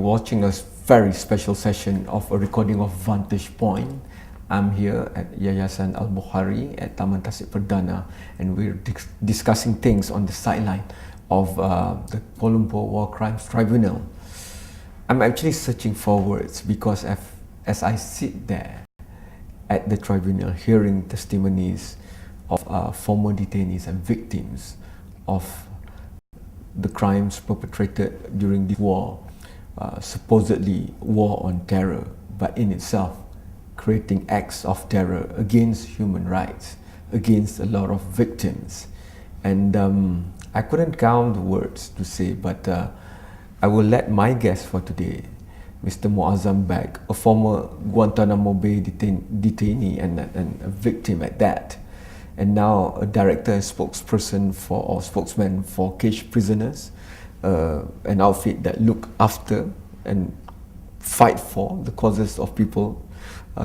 watching a very special session of a recording of Vantage Point. I'm here at Yayasan Al-Bukhari at Taman Tasik Perdana, and we're discussing things on the sideline of the Kuala Lumpur War Crimes Tribunal. I'm actually searching for words because as I sit there at the tribunal hearing testimonies of former detainees and victims of the crimes perpetrated during the war, supposedly war on terror, but in itself creating acts of terror against human rights, against a lot of victims. And I couldn't count the words to say, but I will let my guest for today, Mr. Moazzam Begg, a former Guantanamo Bay detainee and a victim at that, and now a director and spokesperson for, or spokesman for CagedPrisoners, an outfit that look after and fight for the causes of people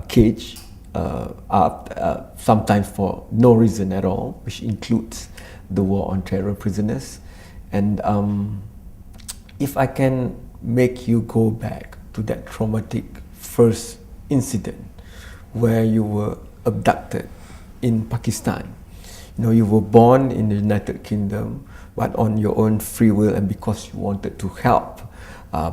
caged, sometimes for no reason at all, which includes the war on terror prisoners. And if I can make you go back to that traumatic first incident where you were abducted in Pakistan. You know, you were born in the United Kingdom, but on your own free will and because you wanted to help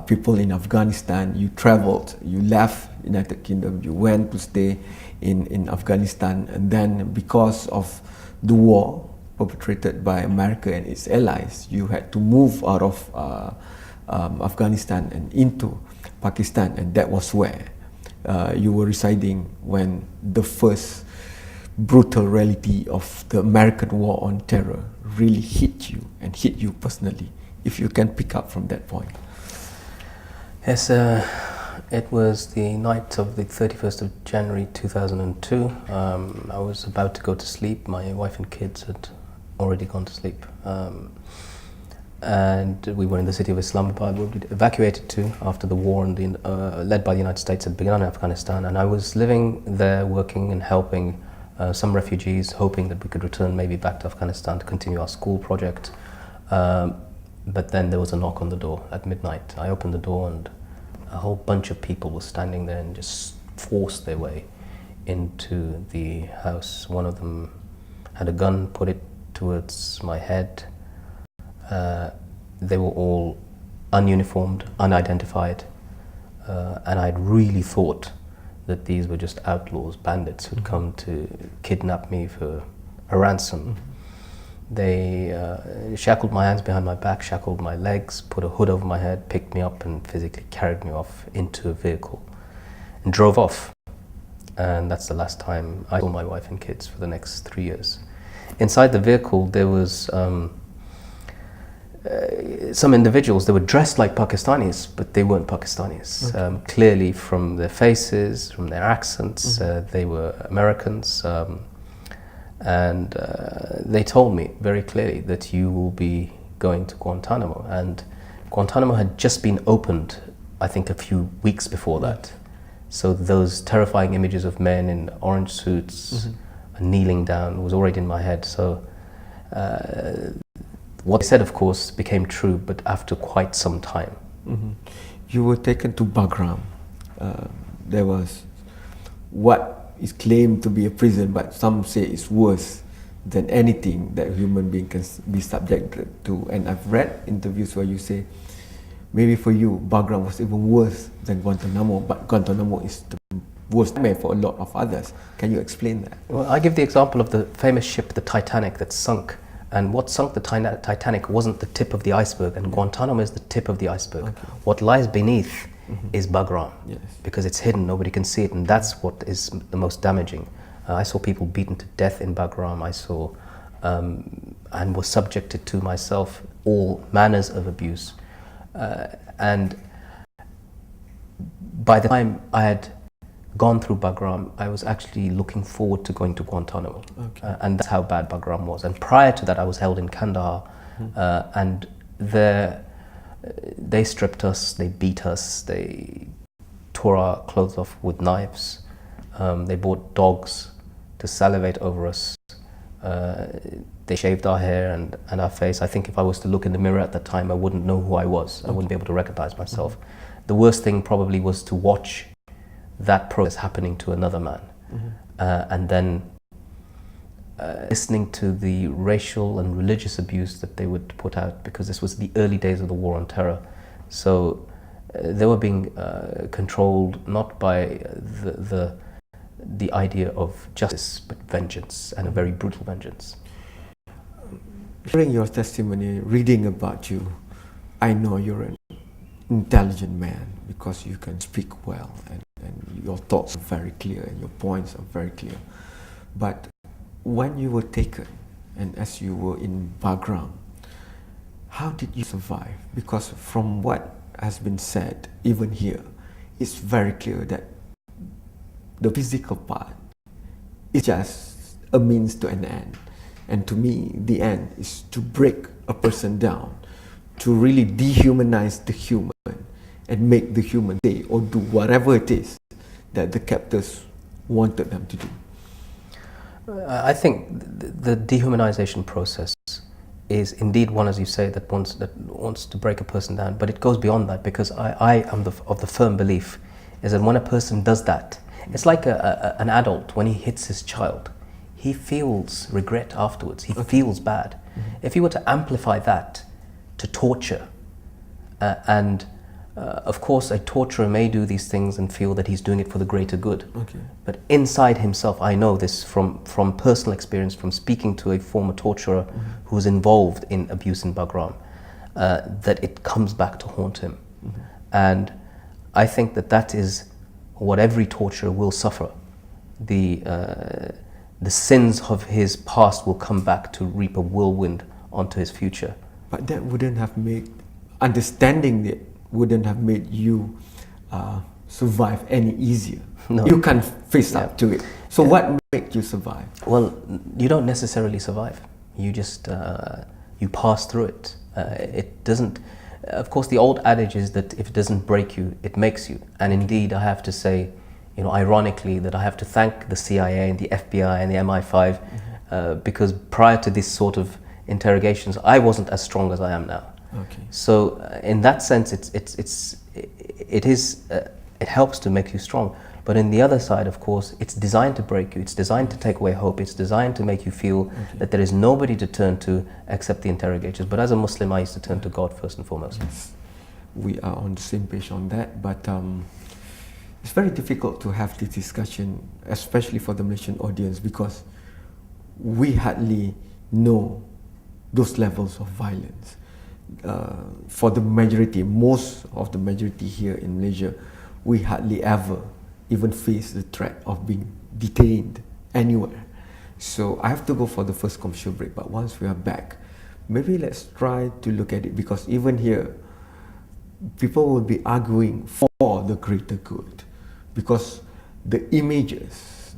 people in Afghanistan, you traveled, you left United Kingdom, you went to stay in Afghanistan, and then because of the war perpetrated by America and its allies, you had to move out of Afghanistan and into Pakistan, and that was where you were residing when the first brutal reality of the American war on terror really hit you and hit you personally. If you can pick up from that point. Yes, it was the night of the 31st of January 2002. I was about to go to sleep. My wife and kids had already gone to sleep. And we were in the city of Islamabad, where we evacuated to after the war, and led by the United States, had begun in Afghanistan. And I was living there, working and helping some refugees, hoping that we could return maybe back to Afghanistan to continue our school project. But then there was a knock on the door at midnight. I opened the door and a whole bunch of people were standing there and just forced their way into the house. One of them had a gun, put it towards my head. They were all ununiformed, unidentified, and I'd really thought that these were just outlaws, bandits who'd come to kidnap me for a ransom. They shackled my hands behind my back, shackled my legs, put a hood over my head, picked me up and physically carried me off into a vehicle and drove off. And that's the last time I saw my wife and kids for the next 3 years. Inside the vehicle there was some individuals. They were dressed like Pakistanis, but they weren't Pakistanis. Okay. Clearly from their faces, from their accents, they were Americans. And they told me very clearly that you will be going to Guantanamo. And Guantanamo had just been opened, I think, a few weeks before that. So those terrifying images of men in orange suits kneeling down was already in my head. So what they said, of course, became true, but after quite some time. You were taken to Bagram. There was what is claimed to be a prison, but some say it's worse than anything that a human being can be subjected to. And I've read interviews where you say, maybe for you, Bagram was even worse than Guantanamo, but Guantanamo is the worst nightmare for a lot of others. Can you explain that? Well, I give the example of the famous ship, the Titanic, that sunk. And what sunk the Titanic wasn't the tip of the iceberg, and Guantanamo is the tip of the iceberg. Okay. What lies beneath is Bagram, because it's hidden, nobody can see it, and that's what is the most damaging. I saw people beaten to death in Bagram. I saw and was subjected to myself all manners of abuse. And by the time I had gone through Bagram, I was actually looking forward to going to Guantanamo. Okay. And that's how bad Bagram was. And prior to that, I was held in Kandahar, and there they stripped us, they beat us, they tore our clothes off with knives. They brought dogs to salivate over us. They shaved our hair and our face. I think if I was to look in the mirror at that time, I wouldn't know who I was. I wouldn't be able to recognize myself. the worst thing probably was to watch that process happening to another man. And then listening to the racial and religious abuse that they would put out, because this was the early days of the war on terror. So they were being controlled not by the idea of justice, but vengeance, and a very brutal vengeance. Hearing your testimony, reading about you, I know you're an intelligent man because you can speak well, and your thoughts are very clear and your points are very clear. But when you were taken and as you were in Bagram, how did you survive? Because from what has been said, even here, it's very clear that the physical part is just a means to an end. And to me, the end is to break a person down, to really dehumanize the human and make the human say or do whatever it is that the captors wanted them to do. I think the dehumanization process is indeed one, as you say, that wants to break a person down, but it goes beyond that, because I am of the firm belief is that when a person does that, it's like an adult when he hits his child. He feels regret afterwards. He feels bad. If you were to amplify that to torture, and of course a torturer may do these things and feel that he's doing it for the greater good. But inside himself, I know this from personal experience, from speaking to a former torturer who was involved in abuse in Bagram, that it comes back to haunt him. And I think that is what every torturer will suffer. The sins of his past will come back to reap a whirlwind onto his future. But that wouldn't have made, understanding it wouldn't have made you survive any easier. No. You can't face up to it. So what made you survive? Well, you don't necessarily survive. You just, you pass through it. It doesn't, of course the old adage is that if it doesn't break you, it makes you. And indeed, I have to say, you know, ironically, that I have to thank the CIA and the FBI and the MI5 because prior to this sort of interrogations, I wasn't as strong as I am now. So in that sense, it helps to make you strong. But in the other side, of course, it's designed to break you. It's designed to take away hope. It's designed to make you feel that there is nobody to turn to except the interrogators. But as a Muslim, I used to turn to God first and foremost. Yes. We are on the same page on that, but it's very difficult to have this discussion, especially for the Malaysian audience, because we hardly know those levels of violence. For the majority, most of the majority here in Malaysia, we hardly ever even face the threat of being detained anywhere. So I have to go for the first commercial break, but once we are back, maybe let's try to look at it, because even here, people will be arguing for the greater good, because the images,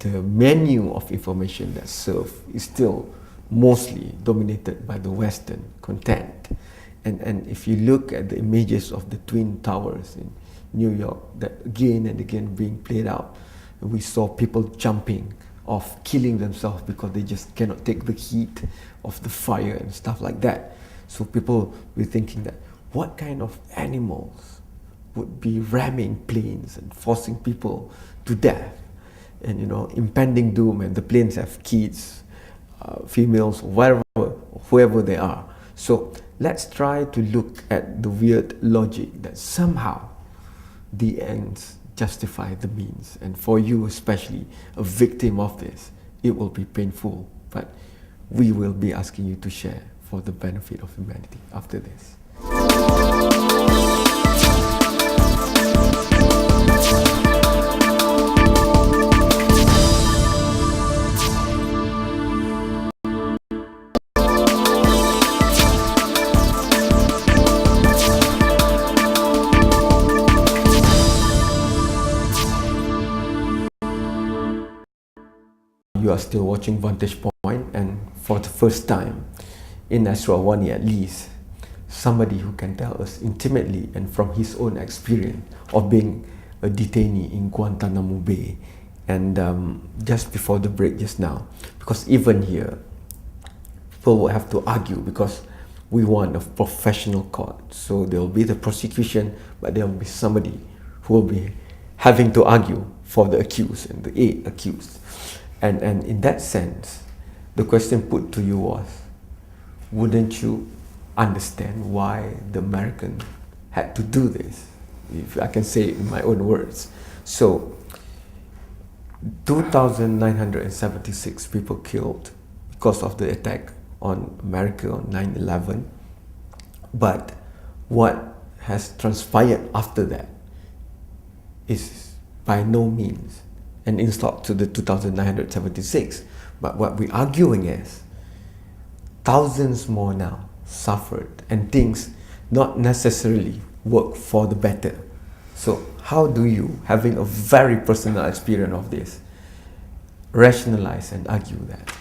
the menu of information that's served is still mostly dominated by the Western content. And if you look at the images of the Twin Towers in New York, that again and again being played out, we saw people jumping off, killing themselves because they just cannot take the heat of the fire and stuff like that. So people were thinking that, what kind of animals would be ramming planes and forcing people to death? And you know, impending doom, and the planes have kids, females, whoever they are. So let's try to look at the weird logic that somehow the ends justify the means. And for you especially, a victim of this, it will be painful, but we will be asking you to share for the benefit of humanity after this. You are still watching Vantage Point, and for the first time in Asrawani at least, somebody who can tell us intimately and from his own experience of being a detainee in Guantanamo Bay. And just before the break just now, because even here, people will have to argue, because we want a professional court. So there will be the prosecution, but there will be somebody who will be having to argue for the accused and the 8 accused. And in that sense, the question put to you was, wouldn't you understand why the American had to do this? If I can say it in my own words. So, 2,976 people killed because of the attack on America on 9/11. But what has transpired after that is by no means an insult to the 2,976. But what we're arguing is thousands more now suffered and things not necessarily work for the better. So how do you, having a very personal experience of this, rationalize and argue that?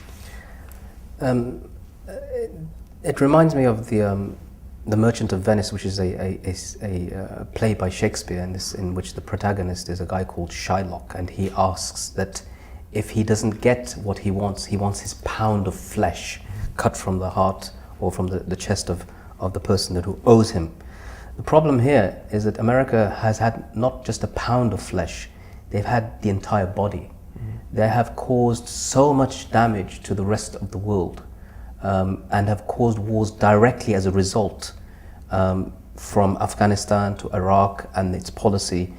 It reminds me of the Merchant of Venice, which is a play by Shakespeare, in which the protagonist is a guy called Shylock, and he asks that if he doesn't get what he wants his pound of flesh cut from the heart or from the chest of the person who owes him. The problem here is that America has had not just a pound of flesh, they've had the entire body. They have caused so much damage to the rest of the world, and have caused wars directly as a result, from Afghanistan to Iraq and its policy.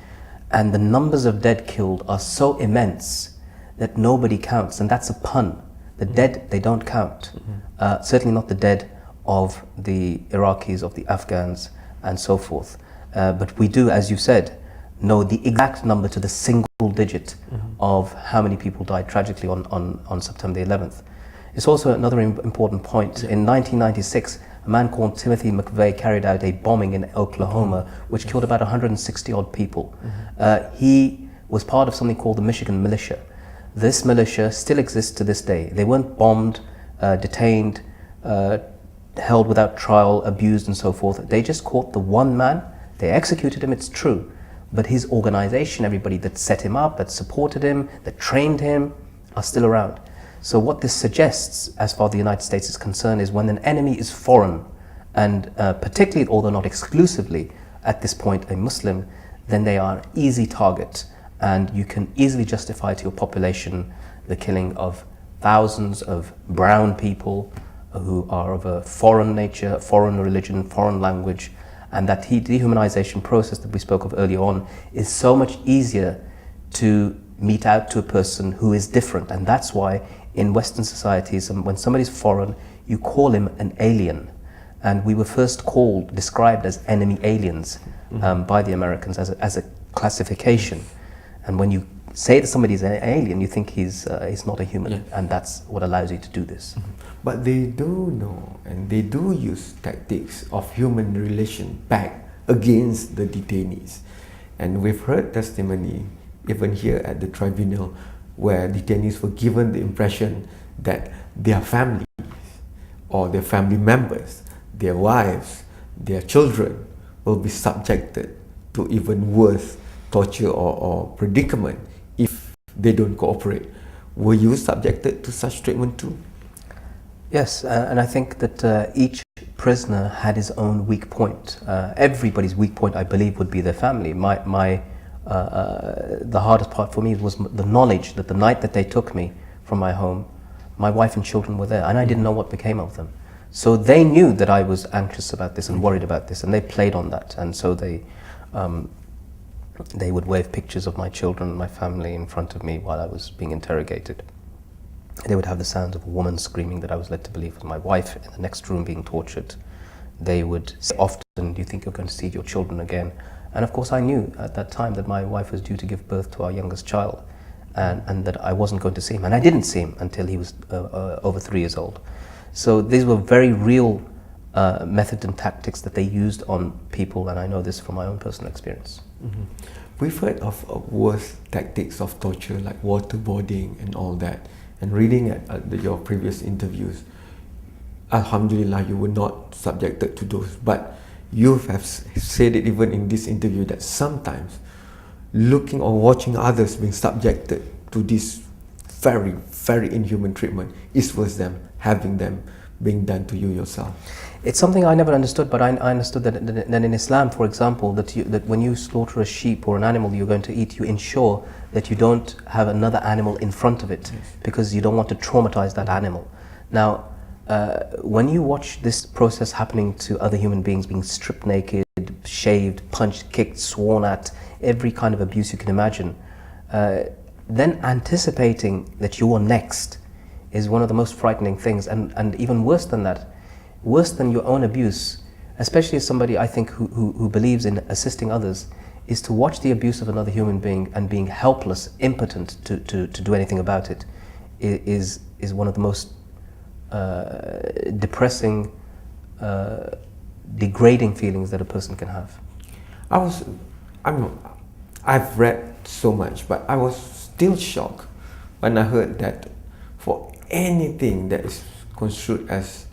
And the numbers of dead killed are so immense that nobody counts, and that's a pun. The dead, they don't count. Certainly not the dead of the Iraqis, of the Afghans, and so forth. But we do, as you said, know the exact number to the single digit of how many people died tragically on September the 11th. It's also another important point. In 1996, a man called Timothy McVeigh carried out a bombing in Oklahoma, which killed about 160 odd people. He was part of something called the Michigan Militia. This militia still exists to this day. They weren't bombed, detained, held without trial, abused and so forth. They just caught the one man, they executed him, it's true, but his organization, everybody that set him up, that supported him, that trained him, are still around. So what this suggests, as far as the United States is concerned, is when an enemy is foreign, and particularly, although not exclusively, at this point a Muslim, then they are an easy target, and you can easily justify to your population the killing of thousands of brown people who are of a foreign nature, foreign religion, foreign language, and that dehumanization process that we spoke of earlier on is so much easier to mete out to a person who is different. And that's why in Western societies, when somebody's foreign, you call him an alien. And we were first described as enemy aliens by the Americans as a classification. And when you say that somebody's an alien, you think he's not a human, and that's what allows you to do this. But they do know, and they do use tactics of human relation back against the detainees. And we've heard testimony, even here at the tribunal, where detainees were given the impression that their families or their family members, their wives, their children will be subjected to even worse torture or predicament if they don't cooperate. Were you subjected to such treatment too? Yes, and I think that each prisoner had his own weak point. Everybody's weak point, I believe, would be their family. The hardest part for me was the knowledge that the night that they took me from my home, my wife and children were there, and I didn't know what became of them. So they knew that I was anxious about this and worried about this, and they played on that. And so they would wave pictures of my children and my family in front of me while I was being interrogated. They would have the sounds of a woman screaming that I was led to believe was my wife in the next room being tortured. They would say often, "Do you think you're going to see your children again?" And of course I knew at that time that my wife was due to give birth to our youngest child, and that I wasn't going to see him. And I didn't see him until he was over 3 years old. So these were very real methods and tactics that they used on people, and I know this from my own personal experience. We've heard of worse tactics of torture like waterboarding and all that. And reading at your previous interviews, Alhamdulillah, you were not subjected to those. But you have said it even in this interview that sometimes looking or watching others being subjected to this very, very inhuman treatment is worse than having them being done to you yourself? It's something I never understood, but I understood that in Islam, for example, that when you slaughter a sheep or an animal you're going to eat, you ensure that you don't have another animal in front of it, Yes. because you don't want to traumatize that animal. Now, when you watch this process happening to other human beings, being stripped naked, shaved, punched, kicked, sworn at, every kind of abuse you can imagine, then anticipating that you are next is one of the most frightening things. And even worse than that, worse than your own abuse, especially as somebody I think who believes in assisting others, is to watch the abuse of another human being and being helpless, impotent to do anything about it, is one of the most depressing, degrading feelings that a person can have. I've read so much, but I was still shocked when I heard that for anything that is construed as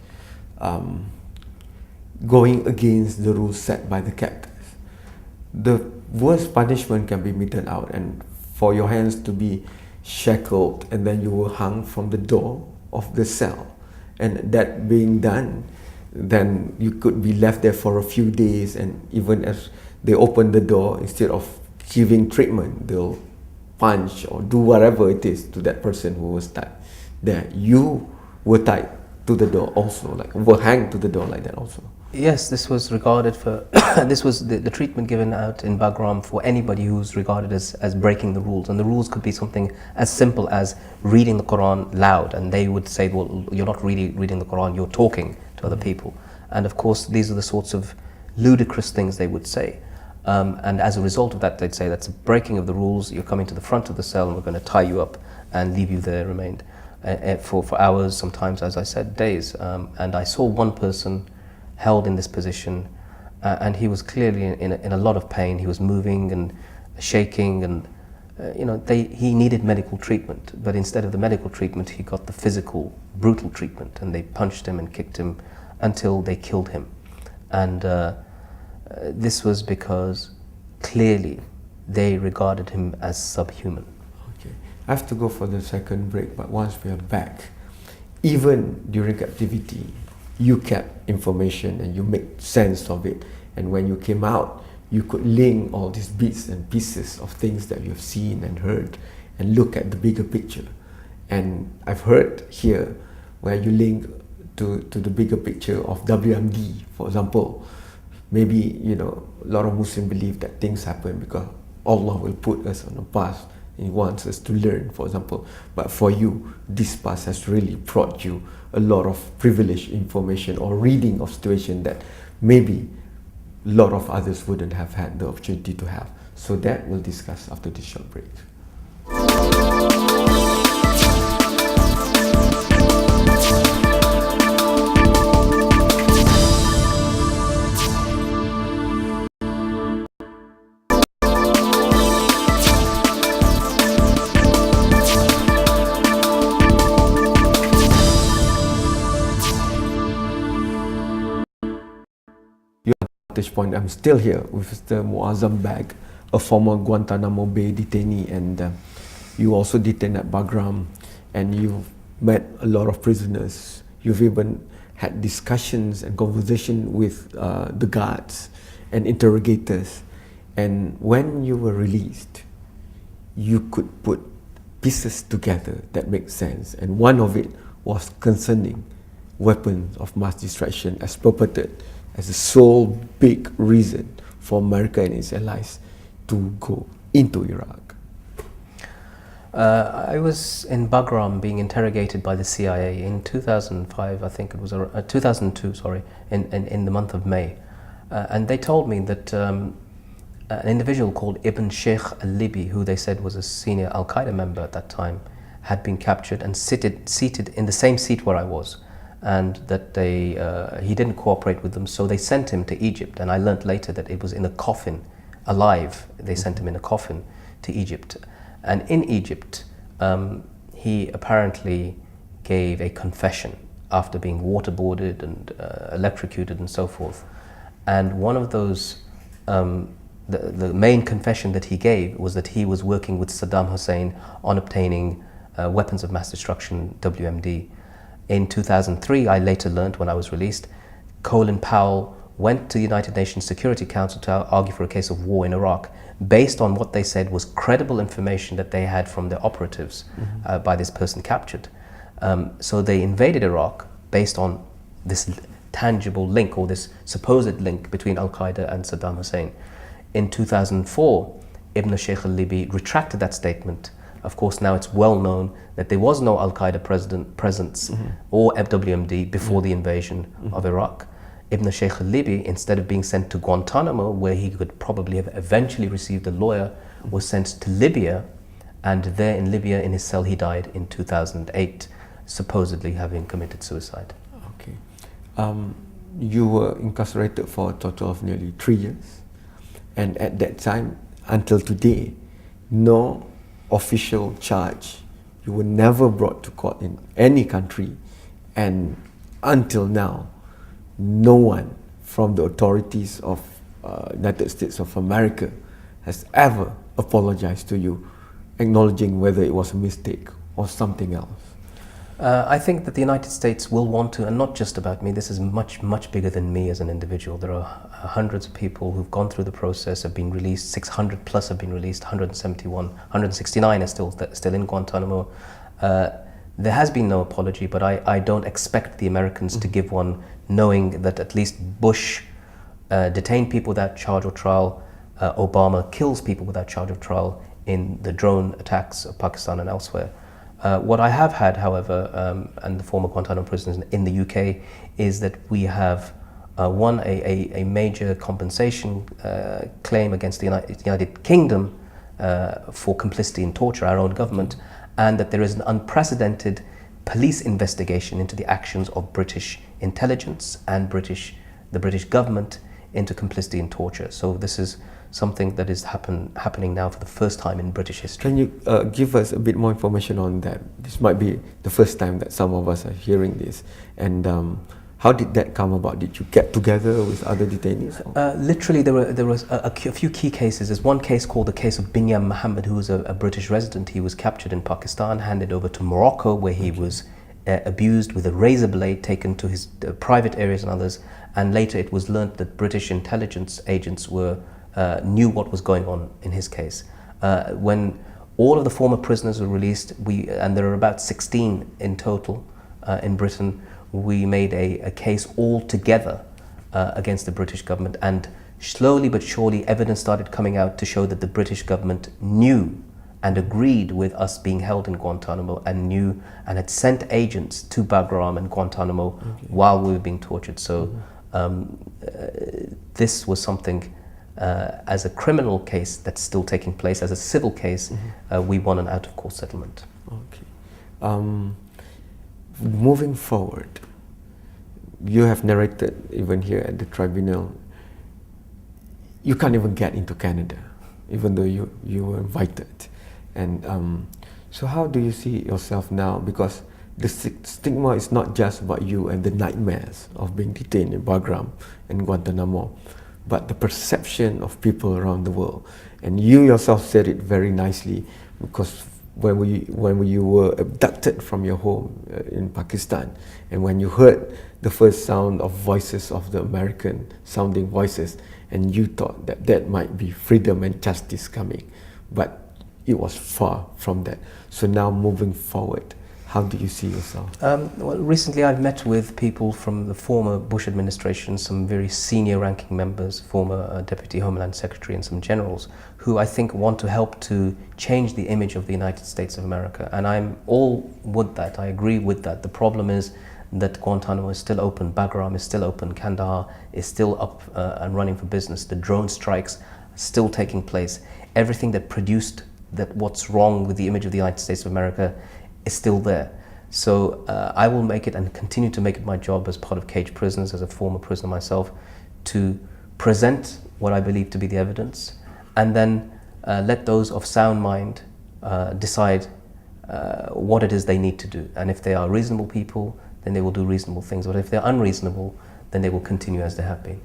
going against the rules set by the captors, the worst punishment can be meted out, and for your hands to be shackled and then you were hung from the door of the cell, and that being done, then you could be left there for a few days, and even as they open the door, instead of giving treatment, they'll punch or do whatever it is to that person who was tied there. You were tied to the door also, like were hanged to the door like that also. Yes, this was regarded for, this was the treatment given out in Bagram for anybody who's regarded as breaking the rules. And the rules could be something as simple as reading the Quran loud. And they would say, well, you're not really reading the Quran, you're talking to other people. And of course, these are the sorts of ludicrous things they would say. And as a result of that, they'd say that's a breaking of the rules, you're coming to the front of the cell and we're going to tie you up and leave you there remained for hours, sometimes, as I said, days. And I saw one person held in this position, and he was clearly in a lot of pain. He was moving and shaking, and he needed medical treatment, but instead of the medical treatment he got the physical, brutal treatment, and they punched him and kicked him until they killed him. And this was because clearly they regarded him as subhuman. Okay, I have to go for the second break, but once we are back, even during captivity, you kept information and you make sense of it. And when you came out, you could link all these bits and pieces of things that you've seen and heard and look at the bigger picture. And I've heard here where you link to the bigger picture of WMD, for example. Maybe, a lot of Muslims believe that things happen because Allah will put us on a path and He wants us to learn, for example. But for you, this path has really brought you a lot of privileged information or reading of situation that maybe a lot of others wouldn't have had the opportunity to have. So that we'll discuss after this short break. Vantage Point. I'm still here with Mr. Moazzam Begg, a former Guantanamo Bay detainee, and you also detained at Bagram, and you've met a lot of prisoners. You've even had discussions and conversation with the guards and interrogators. And when you were released, you could put pieces together that make sense. And one of it was concerning weapons of mass destruction as purported as the sole big reason for America and its allies to go into Iraq. I was in Bagram being interrogated by the CIA in 2005, I think it was 2002, sorry, in the month of May. And they told me that an individual called Ibn Sheikh al-Libi, who they said was a senior Al-Qaeda member at that time, had been captured and seated in the same seat where I was, and that he didn't cooperate with them, so they sent him to Egypt. And I learnt later that it was in a coffin, alive. They sent him in a coffin to Egypt. And in Egypt, he apparently gave a confession after being waterboarded and electrocuted and so forth. And one of those, the main confession that he gave was that he was working with Saddam Hussein on obtaining weapons of mass destruction, WMD, In 2003, I later learned when I was released, Colin Powell went to the United Nations Security Council to argue for a case of war in Iraq based on what they said was credible information that they had from their operatives by this person captured. So they invaded Iraq based on this tangible link, or this supposed link between Al-Qaeda and Saddam Hussein. In 2004, Ibn Sheikh al-Libi retracted that statement. Of course, now it's well known that there was no Al-Qaeda presence or WMD before the invasion of Iraq. Ibn Sheikh al-Libi, instead of being sent to Guantanamo, where he could probably have eventually received a lawyer, was sent to Libya, and there in Libya, in his cell, he died in 2008, supposedly having committed suicide. Okay. You were incarcerated for a total of nearly 3 years, and at that time, until today, no official charge. You were never brought to court in any country, and until now, no one from the authorities of United States of America has ever apologized to you, acknowledging whether it was a mistake or something else. I think that the United States will want to, and not just about me, this is much, much bigger than me as an individual. There are hundreds of people who've gone through the process, have been released, 600 plus have been released, 169 are still in Guantanamo. There has been no apology, but I don't expect the Americans to give one, knowing that at least Bush detained people without charge or trial, Obama kills people without charge or trial in the drone attacks of Pakistan and elsewhere. What I have had, however, and the former Guantanamo prisoners in the UK, is that we have won a major compensation claim against the United Kingdom for complicity in torture, our own government, and that there is an unprecedented police investigation into the actions of British intelligence and the British government into complicity in torture. So this is something that is happening now for the first time in British history. Can you give us a bit more information on that? This might be the first time that some of us are hearing this. And how did that come about? Did you get together with other detainees? Literally, there was a few key cases. There's one case called the case of Binyam Mohammed, who was a British resident. He was captured in Pakistan, handed over to Morocco, where he was abused with a razor blade, taken to his private areas and others. And later it was learnt that British intelligence agents knew what was going on in his case. When all of the former prisoners were released, and there are about 16 in total in Britain, we made a case all together against the British government, and slowly but surely evidence started coming out to show that the British government knew and agreed with us being held in Guantanamo, and knew and had sent agents to Bagram and Guantanamo while we were being tortured. So this was something, as a criminal case that's still taking place, as a civil case, we won an out-of-court settlement. Okay. Moving forward, you have narrated, even here at the tribunal, you can't even get into Canada, even though you were invited. And so how do you see yourself now? Because the stigma is not just about you and the nightmares of being detained in Bagram and Guantanamo, but the perception of people around the world. And you yourself said it very nicely, because when you were abducted from your home in Pakistan, and when you heard the first sound of voices of the American sounding voices, and you thought that that might be freedom and justice coming, but it was far from that. So now moving forward, how do you see yourself? Well, recently I've met with people from the former Bush administration, some very senior ranking members, former Deputy Homeland Secretary, and some generals who I think want to help to change the image of the United States of America. And I'm all with that, I agree with that. The problem is that Guantanamo is still open, Bagram is still open, Kandahar is still up and running for business. The drone strikes are still taking place. Everything that produced that what's wrong with the image of the United States of America is still there. So I will make it and continue to make it my job as part of CagedPrisoners, as a former prisoner myself, to present what I believe to be the evidence, and then let those of sound mind decide what it is they need to do. And if they are reasonable people, then they will do reasonable things. But if they're unreasonable, then they will continue as they have been.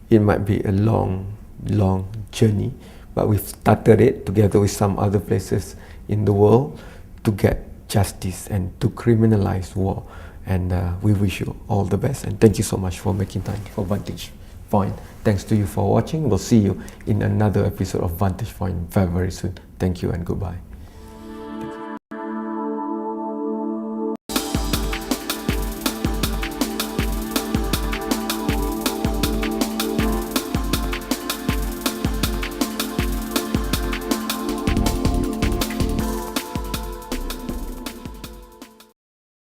It might be a long, long journey, but we've started it together with some other places in the world to get justice and to criminalize war. and we wish you all the best, and thank you so much for making time for Vantage Point. Thanks to you for watching. We'll see you in another episode of Vantage Point very, very soon. Thank you and goodbye.